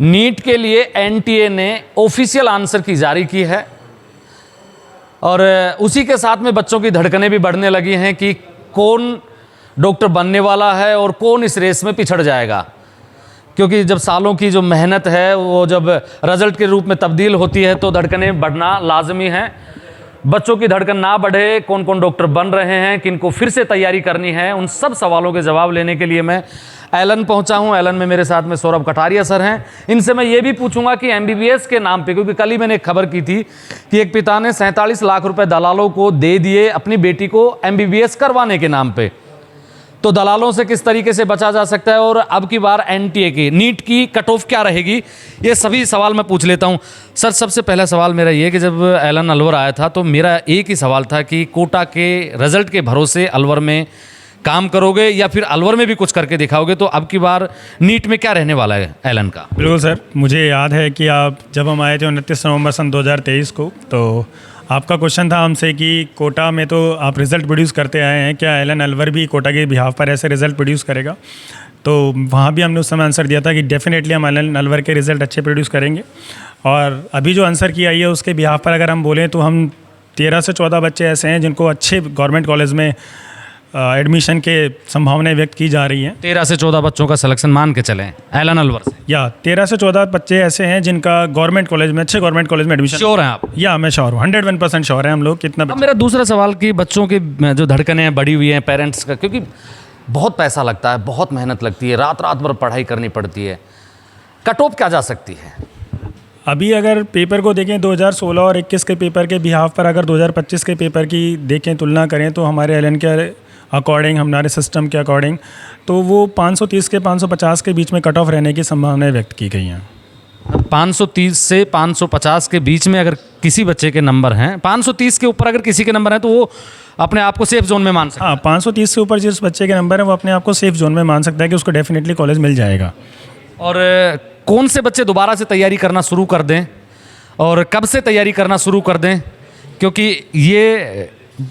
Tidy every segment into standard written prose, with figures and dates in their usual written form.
NEET के लिए NTA ने ऑफिशियल आंसर की जारी की है और उसी के साथ में बच्चों की धड़कनें भी बढ़ने लगी हैं कि कौन डॉक्टर बनने वाला है और कौन इस रेस में पिछड़ जाएगा। क्योंकि जब सालों की जो मेहनत है वो जब रिजल्ट के रूप में तब्दील होती है तो धड़कनें बढ़ना लाजमी है। बच्चों की धड़कन ना बढ़े, कौन कौन डॉक्टर बन रहे हैं, किनको फिर से तैयारी करनी है, उन सब सवालों के जवाब लेने के लिए मैं एलन पहुंचा हूं। एलन में मेरे साथ में सौरभ कटारिया सर हैं। इनसे मैं ये भी पूछूंगा कि एमबीबीएस के नाम पे, क्योंकि कल ही मैंने एक खबर की थी कि एक पिता ने 47 लाख रुपए दलालों को दे दिए अपनी बेटी को एमबीबीएस करवाने के नाम पे, तो दलालों से किस तरीके से बचा जा सकता है और अब की बार एनटीए की नीट की कट ऑफ क्या रहेगी, ये सभी सवाल मैं पूछ लेता हूं। सर, सबसे पहला सवाल मेरा ये कि जब एलन अलवर आया था तो मेरा एक ही सवाल था कि कोटा के रिजल्ट के भरोसे अलवर में काम करोगे या फिर अलवर में भी कुछ करके दिखाओगे, तो अब की बार नीट में क्या रहने वाला है एलन का? बिल्कुल सर, मुझे याद है कि आप जब हम आए थे 29 नवंबर सन 2023 को, तो आपका क्वेश्चन था हमसे कि कोटा में तो आप रिज़ल्ट प्रोड्यूस करते आए हैं, क्या एलन अलवर भी कोटा के बिहाफ पर ऐसे रिज़ल्ट प्रोड्यूस करेगा? तो वहाँ भी हमने उस समय आंसर दिया था कि डेफिनेटली हम एलन अलवर के रिज़ल्ट अच्छे प्रोड्यूस करेंगे। और अभी जो आंसर की आई है उसके बिहाफ पर अगर हम बोलें तो हम 13 से 14 बच्चे ऐसे हैं जिनको अच्छे गवर्नमेंट कॉलेज में एडमिशन के संभावनाएं व्यक्त की जा रही हैं। 13 से 14 बच्चों का सिलेक्शन मान के चलें एलन अलवर से? या 13 से 14 बच्चे ऐसे हैं जिनका गवर्नमेंट कॉलेज में, अच्छे गवर्नमेंट कॉलेज में एडमिशन। श्योर हैं आप? या मैं श्योर हूँ, 101% श्योर है हम लोग। कितना अब मेरा दूसरा सवाल कि बच्चों की जो धड़कनें बढ़ी हुई हैं पेरेंट्स का, क्योंकि बहुत पैसा लगता है, बहुत मेहनत लगती है, रात रात भर पढ़ाई करनी पड़ती है, कट ऑफ क्या जा सकती है? अभी अगर पेपर को देखें 2016 और 21 के पेपर के बिहाफ पर, अगर 2025 के पेपर की देखें, तुलना करें तो हमारे एलन के अकॉर्डिंग, हमारे सिस्टम के अकॉर्डिंग, तो वो 530 के 550 के बीच में कट ऑफ रहने की संभावनाएं व्यक्त की गई हैं। 530 से 550 के बीच में अगर किसी बच्चे के नंबर हैं, 530 के ऊपर अगर किसी के नंबर हैं तो वो अपने आप को सेफ जोन में मान सकता है? हाँ, 530 से ऊपर जिस बच्चे के नंबर है वो अपने आप को सेफ जोन में मान सकता है कि उसको डेफिनेटली कॉलेज मिल जाएगा। और कौन से बच्चे दोबारा से तैयारी करना शुरू कर दें और कब से तैयारी करना शुरू कर दें, क्योंकि ये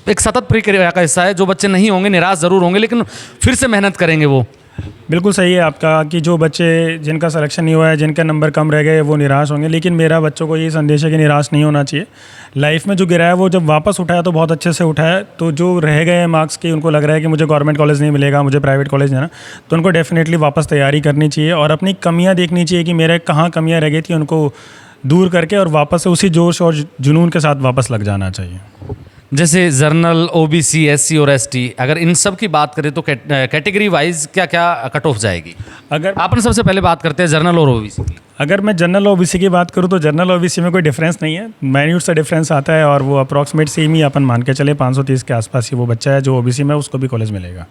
एक सतत प्रक्रिया का हिस्सा है। जो बच्चे नहीं होंगे निराश ज़रूर होंगे, लेकिन फिर से मेहनत करेंगे वो। बिल्कुल सही है आपका कि जो बच्चे जिनका सिलेक्शन नहीं हुआ है, जिनका नंबर कम रह गए, वो निराश होंगे, लेकिन मेरा बच्चों को ये संदेश है कि निराश नहीं होना चाहिए। लाइफ में जो गिरा है वो जब वापस उठाया तो बहुत अच्छे से उठाया। तो जो रह गए मार्क्स के, उनको लग रहा है कि मुझे गवर्नमेंट कॉलेज नहीं मिलेगा, मुझे प्राइवेट कॉलेज जाना, तो उनको डेफिनेटली वापस तैयारी करनी चाहिए और अपनी कमियाँ देखनी चाहिए कि मेरे कहाँ कमियाँ रह गई थी, उनको दूर करके और वापस से उसी जोश और जुनून के साथ वापस लग जाना चाहिए। जैसे जर्नल, ओबीसी, एससी और एसटी, अगर इन सब की बात करें तो कैटेगरी वाइज क्या क्या कट ऑफ जाएगी? अगर अपन सबसे पहले बात करते हैं जर्नल और ओबीसी की। अगर मैं जनरल ओबीसी की बात करूं तो जनरल ओबीसी में कोई डिफरेंस नहीं है, माइन्यूट सा डिफरेंस आता है और वो अप्रॉक्सीमेट सेम ही अपन मान के चले 530 के आसपास ही वो बच्चा है जो ओबीसी में, उसको भी कॉलेज मिलेगा।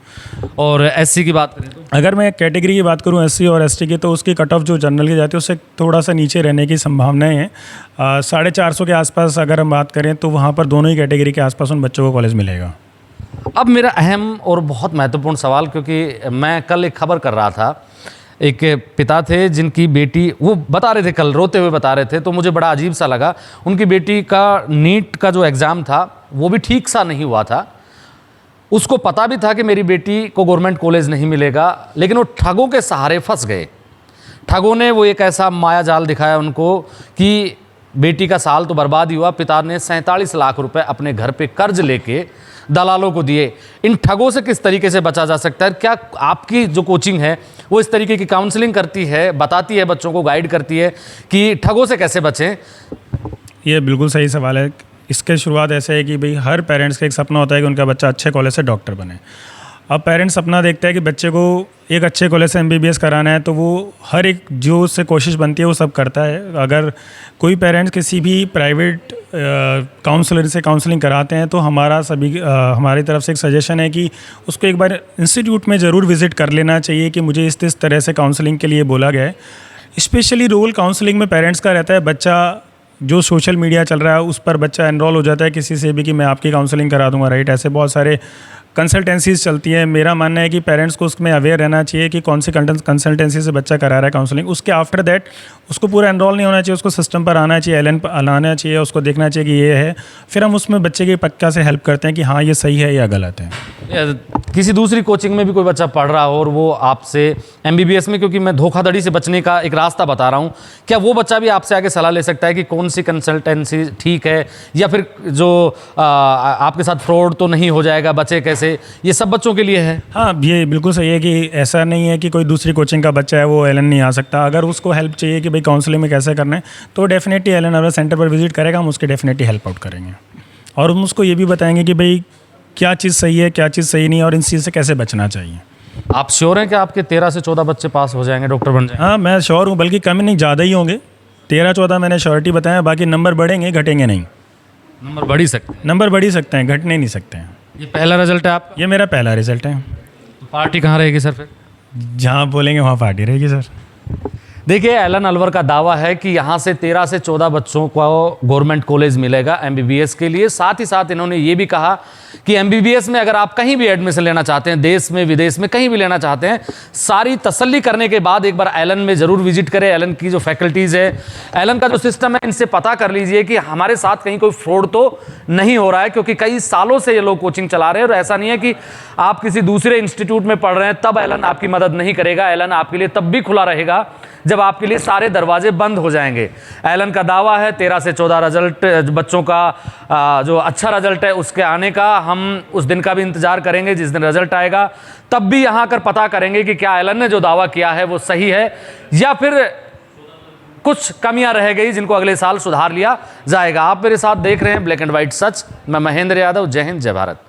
और एससी की बात करें तो? अगर मैं कैटेगरी की बात करूं एससी और एसटी की, तो उसकी कट ऑफ जो जनरल की जाती है उससे थोड़ा सा नीचे रहने की संभावनाएं हैं। 450 के आसपास अगर हम बात करें तो वहाँ पर दोनों ही कैटेगरी के आसपास उन बच्चों को कॉलेज मिलेगा। अब मेरा अहम और बहुत महत्वपूर्ण सवाल, क्योंकि मैं कल एक खबर कर रहा था, एक पिता थे जिनकी बेटी, वो बता रहे थे, कल रोते हुए बता रहे थे, तो मुझे बड़ा अजीब सा लगा। उनकी बेटी का नीट का जो एग्ज़ाम था वो भी ठीक सा नहीं हुआ था। उसको पता भी था कि मेरी बेटी को गवर्नमेंट कॉलेज नहीं मिलेगा, लेकिन वो ठगों के सहारे फंस गए। ठगों ने वो एक ऐसा माया जाल दिखाया उनको कि बेटी का साल तो बर्बाद ही हुआ। पिता ने 47 लाख रुपए अपने घर पे कर्ज लेके दलालों को दिए। इन ठगों से किस तरीके से बचा जा सकता है? क्या आपकी जो कोचिंग है वो इस तरीके की काउंसलिंग करती है, बताती है, बच्चों को गाइड करती है कि ठगों से कैसे बचें? ये बिल्कुल सही सवाल है। इसके शुरुआत ऐसे है कि भाई हर पेरेंट्स का एक सपना होता है कि उनका बच्चा अच्छे कॉलेज से डॉक्टर बने। अब पेरेंट्स सपना देखता है कि बच्चे को एक अच्छे कॉलेज से एमबीबीएस कराना है, तो वो हर एक जो उससे कोशिश बनती है वो सब करता है। अगर कोई पेरेंट्स किसी भी प्राइवेट काउंसलर से काउंसलिंग कराते हैं तो हमारी तरफ से एक सजेशन है कि उसको एक बार इंस्टीट्यूट में ज़रूर विज़िट कर लेना चाहिए कि मुझे इस तरह से काउंसलिंग के लिए बोला गया है। स्पेशली रोल काउंसलिंग में पेरेंट्स का रहता है, बच्चा जो सोशल मीडिया चल रहा है उस पर बच्चा एनरोल हो जाता है किसी से भी कि मैं आपकी काउंसलिंग करा दूंगा, राइट। ऐसे बहुत सारे कंसल्टेंसीज चलती हैं। मेरा मानना है कि पेरेंट्स को उसमें अवेयर रहना चाहिए कि कौन सी कंसल्टेंसी से बच्चा करा रहा है काउंसलिंग। उसके आफ्टर दैट उसको पूरा एनरोल नहीं होना चाहिए, उसको सिस्टम पर आना चाहिए, एलन पर आना चाहिए, उसको देखना चाहिए कि ये है, फिर हम उसमें बच्चे की पक्का से हेल्प करते हैं कि हाँ ये सही है या गलत है। किसी दूसरी कोचिंग में भी कोई बच्चा पढ़ रहा हो और वो आपसे एमबीबीएस में, क्योंकि मैं धोखाधड़ी से बचने का एक रास्ता बता रहा हूँ, क्या वो बच्चा भी आपसे आगे सलाह ले सकता है कि कौन सी कंसल्टेंसी ठीक है, या फिर जो आपके साथ फ्रॉड तो नहीं हो जाएगा, बचे कैसे? ये सब बच्चों के लिए है। हाँ, ये बिल्कुल सही है कि ऐसा नहीं है कि कोई दूसरी कोचिंग का बच्चा है वो एलन नहीं आ सकता। अगर उसको हेल्प चाहिए कि भाई काउंसलिंग में कैसे करना है, तो डेफिनेटली एलन अगर सेंटर पर विजिट करेगा, हम उसकी डेफिनेटली हेल्प आउट करेंगे और हम उसको ये भी बताएंगे कि भाई क्या चीज़ सही है, क्या चीज़ सही नहीं है और इन चीज़ से कैसे बचना चाहिए। आप श्योर हैं कि आपके 13 से 14 बच्चे पास हो जाएंगे, डॉक्टर बन जाएंगे? हाँ, मैं श्योर हूँ, बल्कि कम नहीं ज़्यादा ही होंगे। 13-14 मैंने श्योरिटी बताया, बाकी नंबर बढ़ेंगे, घटेंगे नहीं। नंबर बढ़ ही सकते हैं? नंबर बढ़ ही सकते हैं, घटने नहीं सकते हैं। ये पहला रिजल्ट है आपका? ये मेरा पहला रिजल्ट है। तो पार्टी कहाँ रहेगी सर फिर? जहाँ बोलेंगे वहाँ पार्टी रहेगी सर। देखिए, एलन अलवर का दावा है कि यहाँ से 13 से 14 बच्चों को गवर्नमेंट कॉलेज मिलेगा एमबीबीएस के लिए। साथ ही साथ इन्होंने ये भी कहा कि एमबीबीएस में अगर आप कहीं भी एडमिशन लेना चाहते हैं, देश में विदेश में कहीं भी लेना चाहते हैं, सारी तसल्ली करने के बाद एक बार एलन में ज़रूर विजिट करें। एलन की जो फैकल्टीज़ है, एलन का जो सिस्टम है, इनसे पता कर लीजिए कि हमारे साथ कहीं कोई फ्रॉड तो नहीं हो रहा है, क्योंकि कई सालों से ये लोग कोचिंग चला रहे हैं और ऐसा नहीं है कि आप किसी दूसरे इंस्टीट्यूट में पढ़ रहे हैं तब एलन आपकी मदद नहीं करेगा। एलन आपके लिए तब भी खुला रहेगा जब आपके लिए सारे दरवाजे बंद हो जाएंगे। एलन का दावा है 13 से 14 रिजल्ट बच्चों का जो अच्छा रिजल्ट है उसके आने का। हम उस दिन का भी इंतजार करेंगे जिस दिन रिजल्ट आएगा, तब भी यहाँ कर पता करेंगे कि क्या एलन ने जो दावा किया है वो सही है या फिर कुछ कमियां रह गई जिनको अगले साल सुधार लिया जाएगा। आप मेरे साथ देख रहे हैं ब्लैक एंड व्हाइट सच। मैं महेंद्र यादव। जय हिंद, जय भारत।